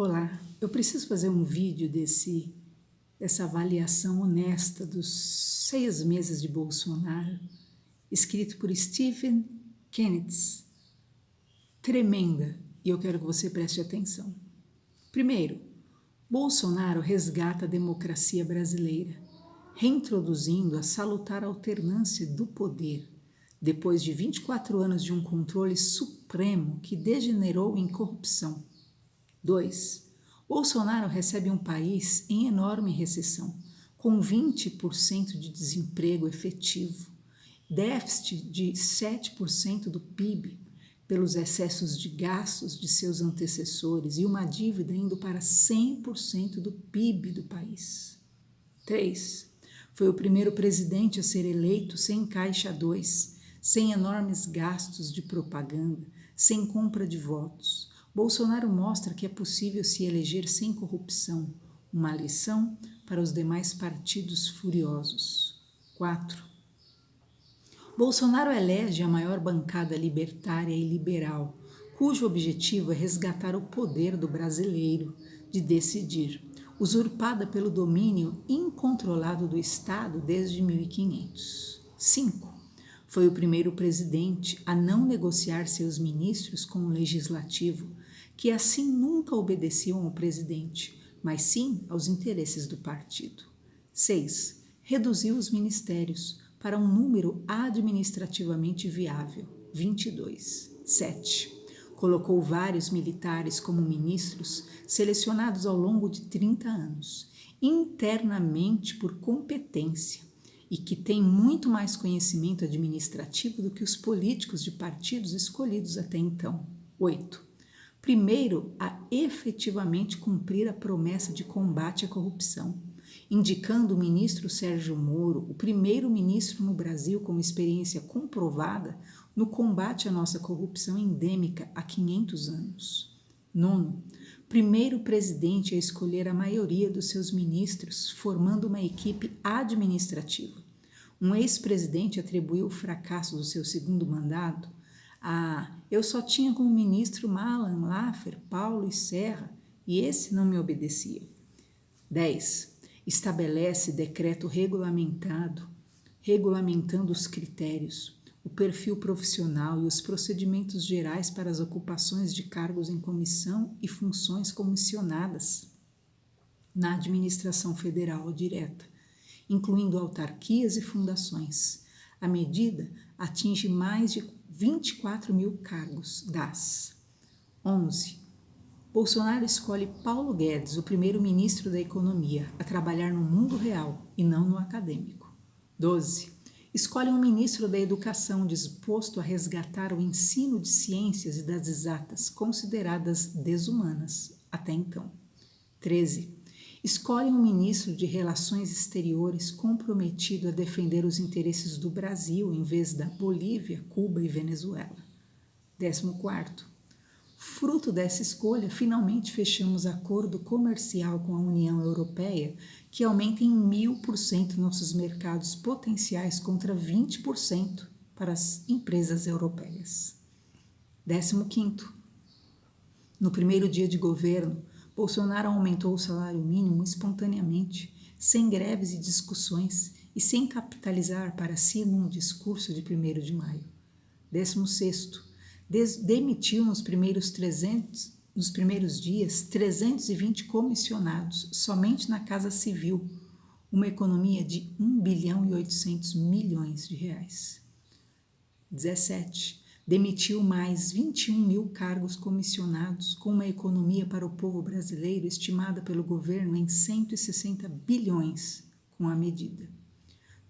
Olá, eu preciso fazer um vídeo dessa avaliação honesta dos 6 meses de Bolsonaro, escrito por Stephen Kenneth. Tremenda, e eu quero que você preste atenção. Primeiro, Bolsonaro resgata a democracia brasileira, reintroduzindo a salutar alternância do poder, depois de 24 anos de um controle supremo que degenerou em corrupção. 2. Bolsonaro recebe um país em enorme recessão, com 20% de desemprego efetivo, déficit de 7% do PIB pelos excessos de gastos de seus antecessores e uma dívida indo para 100% do PIB do país. 3. Foi o primeiro presidente a ser eleito sem Caixa 2, sem enormes gastos de propaganda, sem compra de votos. Bolsonaro mostra que é possível se eleger sem corrupção, uma lição para os demais partidos furiosos. 4. Bolsonaro elege a maior bancada libertária e liberal, cujo objetivo é resgatar o poder do brasileiro de decidir, usurpada pelo domínio incontrolado do Estado desde 1500. 5. Foi o primeiro presidente a não negociar seus ministros com o legislativo, que assim nunca obedeciam ao presidente, mas sim aos interesses do partido. 6. Reduziu os ministérios para um número administrativamente viável, 22. 7. Colocou vários militares como ministros selecionados ao longo de 30 anos, internamente por competência, e que têm muito mais conhecimento administrativo do que os políticos de partidos escolhidos até então. 8. Primeiro, a efetivamente cumprir a promessa de combate à corrupção, indicando o ministro Sérgio Moro, o primeiro ministro no Brasil com experiência comprovada no combate à nossa corrupção endêmica há 500 anos. 9. Primeiro presidente a escolher a maioria dos seus ministros, formando uma equipe administrativa. Um ex-presidente atribuiu o fracasso do seu segundo mandato a eu só tinha como ministro Malan, Laffer, Paulo e Serra, e esse não me obedecia. 10. Estabelece decreto regulamentando os critérios, o perfil profissional e os procedimentos gerais para as ocupações de cargos em comissão e funções comissionadas na administração federal direta, incluindo autarquias e fundações. A medida atinge mais de 24 mil cargos das. 11. Bolsonaro escolhe Paulo Guedes, o primeiro-ministro da Economia, a trabalhar no mundo real e não no acadêmico. 12. Escolhe um ministro da Educação disposto a resgatar o ensino de ciências e das exatas, consideradas desumanas até então. 13. Escolhe um ministro de Relações Exteriores comprometido a defender os interesses do Brasil em vez da Bolívia, Cuba e Venezuela. 14. Fruto dessa escolha, finalmente fechamos acordo comercial com a União Europeia que aumenta em 1000% nossos mercados potenciais contra 20% para as empresas europeias. 15. No primeiro dia de governo, Bolsonaro aumentou o salário mínimo espontaneamente, sem greves e discussões e sem capitalizar para si num discurso de 1º de maio. 16. Demitiu nos primeiros dias 320 comissionados somente na Casa Civil, uma economia de 1 bilhão e 800 milhões de reais. 17. Demitiu mais 21 mil cargos comissionados, com uma economia para o povo brasileiro estimada pelo governo em 160 bilhões com a medida.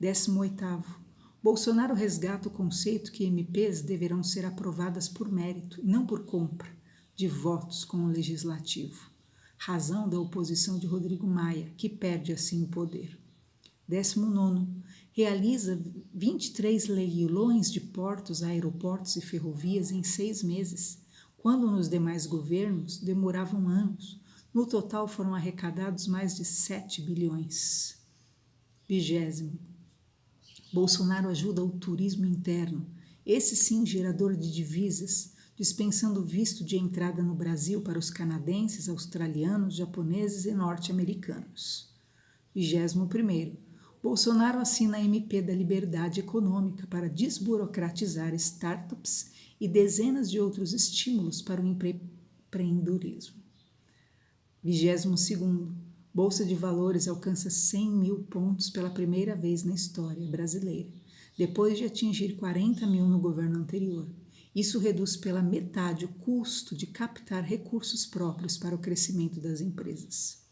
18. Bolsonaro resgata o conceito que MPs deverão ser aprovadas por mérito e não por compra de votos com o legislativo, razão da oposição de Rodrigo Maia, que perde assim o poder. 19. Realiza 23 leilões de portos, aeroportos e ferrovias em 6 meses, quando nos demais governos demoravam anos. No total foram arrecadados mais de 7 bilhões. 20. Bolsonaro ajuda o turismo interno, esse sim gerador de divisas, dispensando visto de entrada no Brasil para os canadenses, australianos, japoneses e norte-americanos. 21º. Bolsonaro assina a MP da Liberdade Econômica para desburocratizar startups e dezenas de outros estímulos para o empreendedorismo. 22º. Bolsa de Valores alcança 100 mil pontos pela primeira vez na história brasileira, depois de atingir 40 mil no governo anterior. Isso reduz pela metade o custo de captar recursos próprios para o crescimento das empresas.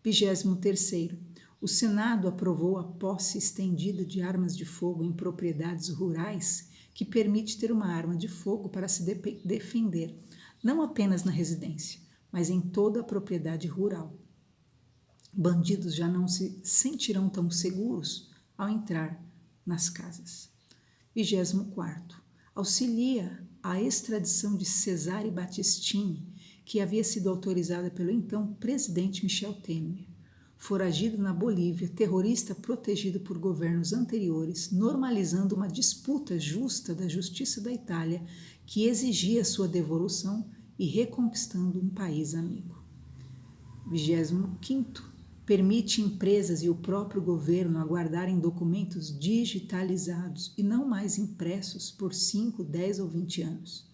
23º. O Senado aprovou a posse estendida de armas de fogo em propriedades rurais, que permite ter uma arma de fogo para se defender, não apenas na residência, mas em toda a propriedade rural. Bandidos já não se sentirão tão seguros ao entrar nas casas. 24º. Auxilia a extradição de Cesare Battistini, que havia sido autorizada pelo então presidente Michel Temer. Foragido na Bolívia, terrorista protegido por governos anteriores, normalizando uma disputa justa da Justiça da Itália que exigia sua devolução e reconquistando um país amigo. 25º. Permite empresas e o próprio governo aguardarem documentos digitalizados e não mais impressos por 5, 10 ou 20 anos.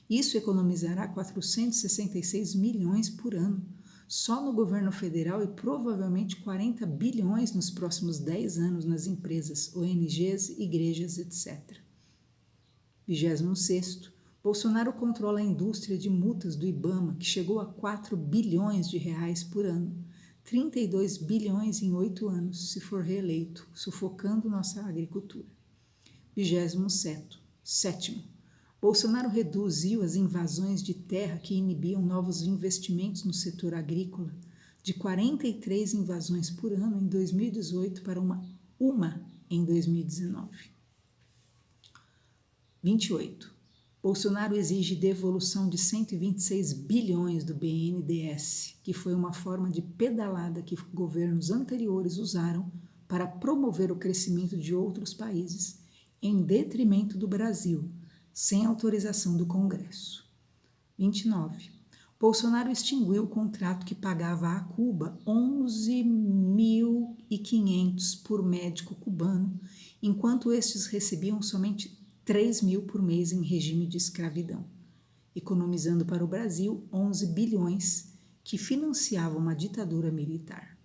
Isso economizará 466 milhões por ano, só no governo federal, e provavelmente 40 bilhões nos próximos 10 anos nas empresas, ONGs, igrejas, etc. 26º. Bolsonaro controla a indústria de multas do IBAMA, que chegou a 4 bilhões de reais por ano, 32 bilhões em 8 anos, se for reeleito, sufocando nossa agricultura. 27º. Bolsonaro reduziu as invasões de terra que inibiam novos investimentos no setor agrícola, de 43 invasões por ano em 2018 para uma em 2019. 28. Bolsonaro exige devolução de 126 bilhões do BNDES, que foi uma forma de pedalada que governos anteriores usaram para promover o crescimento de outros países, em detrimento do Brasil, sem autorização do Congresso. 29. Bolsonaro extinguiu o contrato que pagava a Cuba 11.500 por médico cubano, enquanto estes recebiam somente 3 mil por mês em regime de escravidão, economizando para o Brasil 11 bilhões que financiavam uma ditadura militar.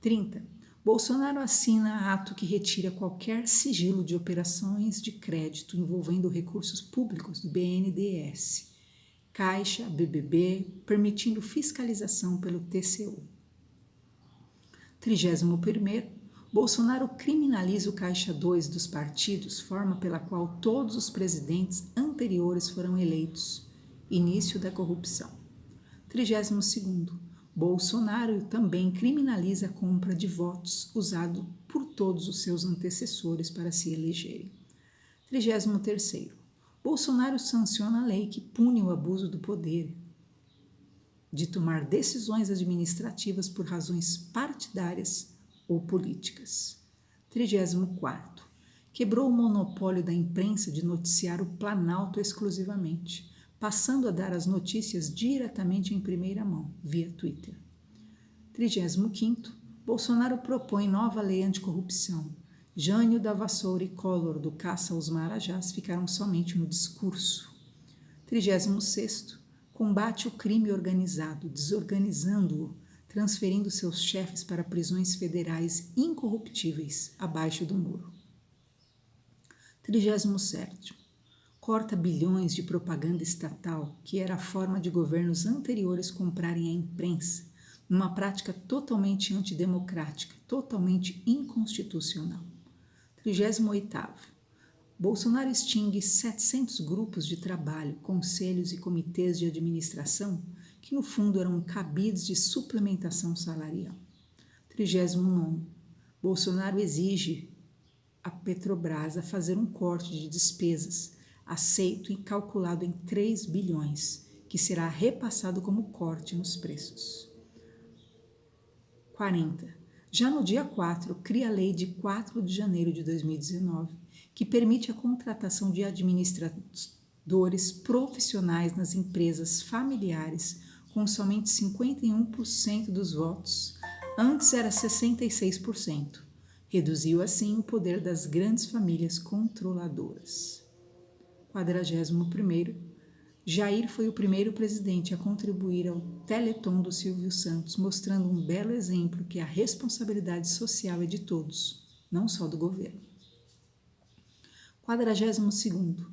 30. Bolsonaro assina ato que retira qualquer sigilo de operações de crédito envolvendo recursos públicos do BNDES, Caixa, BBB, permitindo fiscalização pelo TCU. 31º. Bolsonaro criminaliza o Caixa 2 dos partidos, forma pela qual todos os presidentes anteriores foram eleitos. Início da corrupção. 32º. Bolsonaro também criminaliza a compra de votos usado por todos os seus antecessores para se elegerem. 33º. Bolsonaro sanciona a lei que pune o abuso do poder de tomar decisões administrativas por razões partidárias ou políticas. 34º. Quebrou o monopólio da imprensa de noticiar o Planalto exclusivamente, passando a dar as notícias diretamente em primeira mão, via Twitter. 35º. Bolsonaro propõe nova lei anticorrupção. Jânio da Vassoura e Collor do caça aos marajás ficaram somente no discurso. 36º. Combate o crime organizado, desorganizando-o, transferindo seus chefes para prisões federais incorruptíveis abaixo do muro. 37º. Corta bilhões de propaganda estatal, que era a forma de governos anteriores comprarem a imprensa, numa prática totalmente antidemocrática, totalmente inconstitucional. 38º. Bolsonaro extingue 700 grupos de trabalho, conselhos e comitês de administração, que no fundo eram cabides de suplementação salarial. 39º. Bolsonaro exige a Petrobras a fazer um corte de despesas, aceito e calculado em 3 bilhões, que será repassado como corte nos preços. 40. Já no dia 4, cria a lei de 4 de janeiro de 2019, que permite a contratação de profissionais nas empresas familiares, com somente 51% dos votos. Antes era 66%. Reduziu assim o poder das grandes famílias controladoras. 41º. Jair foi o primeiro presidente a contribuir ao Teleton do Silvio Santos, mostrando um belo exemplo que a responsabilidade social é de todos, não só do governo. 42º.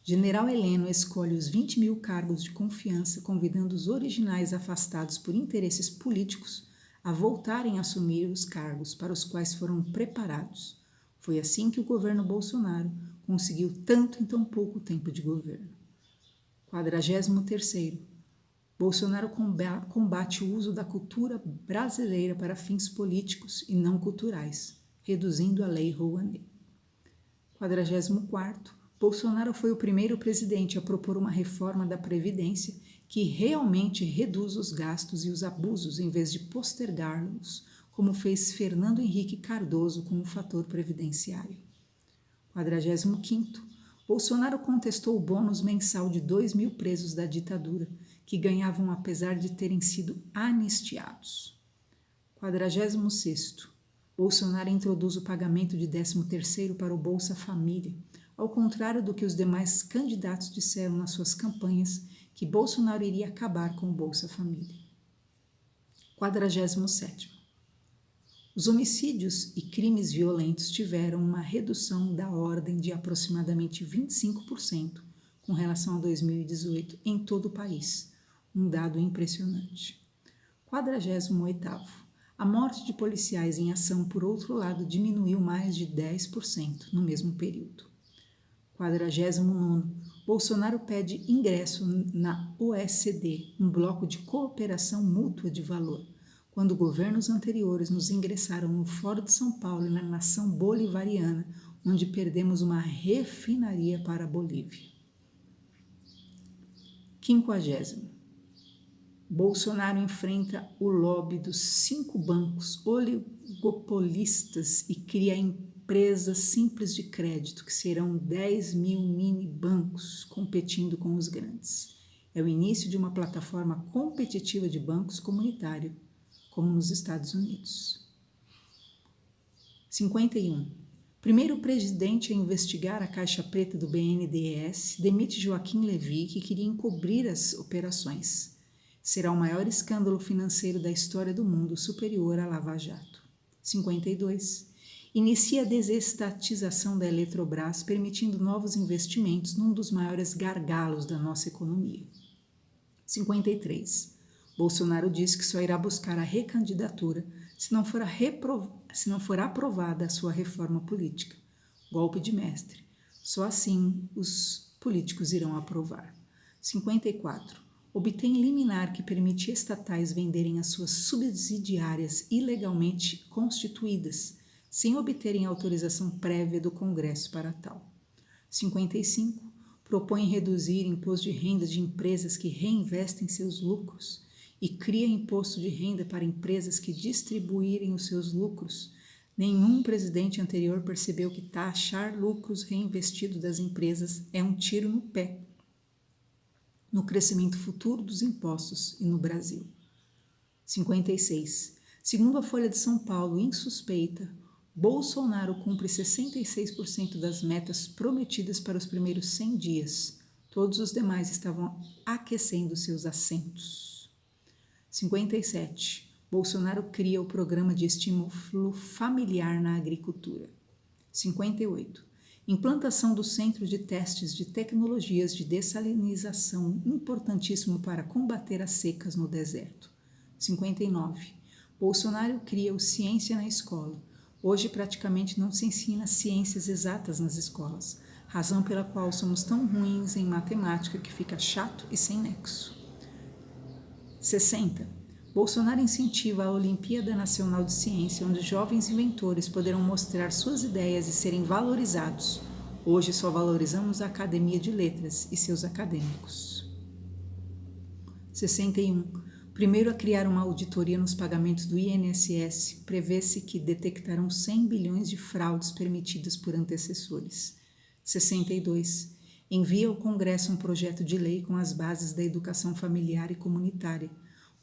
General Heleno escolhe os 20 mil cargos de confiança, convidando os originais afastados por interesses políticos a voltarem a assumir os cargos para os quais foram preparados. Foi assim que o governo Bolsonaro conseguiu tanto em tão pouco tempo de governo. 43º. Bolsonaro combate o uso da cultura brasileira para fins políticos e não culturais, reduzindo a Lei Rouanet. 44º. Bolsonaro foi o primeiro presidente a propor uma reforma da Previdência que realmente reduz os gastos e os abusos em vez de postergá-los, como fez Fernando Henrique Cardoso com o fator previdenciário. 45º. Bolsonaro contestou o bônus mensal de 2.000 presos da ditadura, que ganhavam apesar de terem sido anistiados. 46º. Bolsonaro introduz o pagamento de 13º para o Bolsa Família, ao contrário do que os demais candidatos disseram nas suas campanhas, que Bolsonaro iria acabar com o Bolsa Família. 47º. Os homicídios e crimes violentos tiveram uma redução da ordem de aproximadamente 25% com relação a 2018 em todo o país, um dado impressionante. 48º. A morte de policiais em ação, por outro lado, diminuiu mais de 10% no mesmo período. 49º. Bolsonaro pede ingresso na OECD, um bloco de cooperação mútua de valor, quando governos anteriores nos ingressaram no Fórum de São Paulo e na nação bolivariana, onde perdemos uma refinaria para a Bolívia. 50º. Bolsonaro enfrenta o lobby dos 5 bancos oligopolistas e cria empresas simples de crédito, que serão 10 mil mini-bancos competindo com os grandes. É o início de uma plataforma competitiva de bancos comunitários, como nos Estados Unidos. 51. Primeiro presidente a investigar a caixa preta do BNDES demite Joaquim Levy, que queria encobrir as operações. Será o maior escândalo financeiro da história do mundo, superior à Lava Jato. 52. Inicia a desestatização da Eletrobras, permitindo novos investimentos num dos maiores gargalos da nossa economia. 53. Bolsonaro diz que só irá buscar a recandidatura se não for aprovada a sua reforma política. Golpe de mestre. Só assim os políticos irão aprovar. 54. Obtém liminar que permite estatais venderem as suas subsidiárias ilegalmente constituídas, sem obterem autorização prévia do Congresso para tal. 55. Propõe reduzir imposto de renda de empresas que reinvestem seus lucros e cria imposto de renda para empresas que distribuírem os seus lucros. Nenhum presidente anterior percebeu que taxar lucros reinvestidos das empresas é um tiro no pé no crescimento futuro dos impostos e no Brasil. 56. Segundo a Folha de São Paulo, insuspeita, Bolsonaro cumpre 66% das metas prometidas para os primeiros 100 dias. Todos os demais estavam aquecendo seus assentos. 57. Bolsonaro cria o programa de estímulo familiar na agricultura. 58. Implantação do Centro de Testes de Tecnologias de Dessalinização, importantíssimo para combater as secas no deserto. 59. Bolsonaro cria o Ciência na Escola. Hoje praticamente não se ensina ciências exatas nas escolas, razão pela qual somos tão ruins em matemática que fica chato e sem nexo. 60. Bolsonaro incentiva a Olimpíada Nacional de Ciência, onde jovens inventores poderão mostrar suas ideias e serem valorizados. Hoje só valorizamos a Academia de Letras e seus acadêmicos. 61. Primeiro a criar uma auditoria nos pagamentos do INSS, prevê-se que detectarão 100 bilhões de fraudes permitidas por antecessores. 62. Envia ao Congresso um projeto de lei com as bases da educação familiar e comunitária,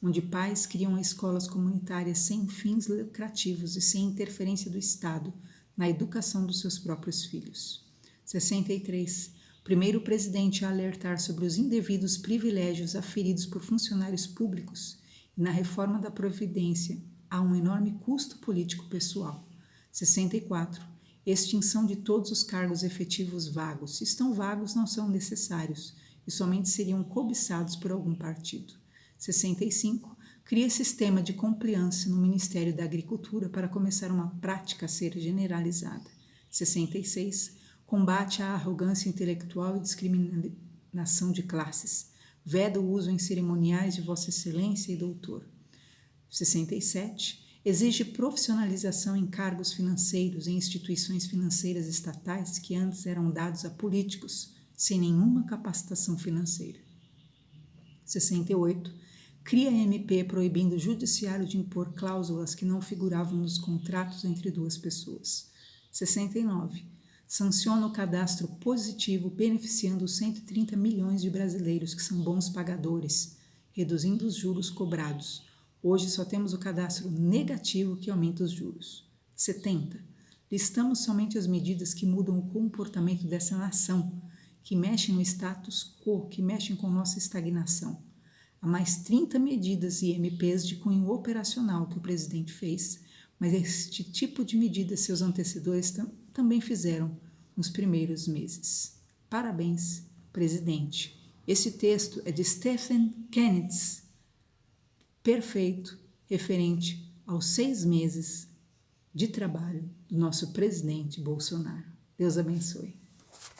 onde pais criam escolas comunitárias sem fins lucrativos e sem interferência do Estado na educação dos seus próprios filhos. 63. Primeiro presidente a alertar sobre os indevidos privilégios aferidos por funcionários públicos e na reforma da Previdência há um enorme custo político pessoal. 64. Extinção de todos os cargos efetivos vagos. Se estão vagos, não são necessários e somente seriam cobiçados por algum partido. 65. Cria sistema de compliance no Ministério da Agricultura para começar uma prática a ser generalizada. 66. Combate à arrogância intelectual e discriminação de classes. Veda o uso em cerimoniais de Vossa Excelência e Doutor. 67. Exige profissionalização em cargos financeiros em instituições financeiras estatais que antes eram dados a políticos, sem nenhuma capacitação financeira. 68. Cria MP proibindo o judiciário de impor cláusulas que não figuravam nos contratos entre duas pessoas. 69. Sanciona o cadastro positivo beneficiando os 130 milhões de brasileiros que são bons pagadores, reduzindo os juros cobrados. Hoje só temos o cadastro negativo que aumenta os juros. 70. Listamos somente as medidas que mudam o comportamento dessa nação, que mexem no status quo, que mexem com nossa estagnação. Há mais 30 medidas e MPs de cunho operacional que o presidente fez, mas este tipo de medida seus antecessores também fizeram nos primeiros meses. Parabéns, presidente. Esse texto é de Stephen Kennedy, perfeito, referente aos 6 meses de trabalho do nosso presidente Bolsonaro. Deus abençoe.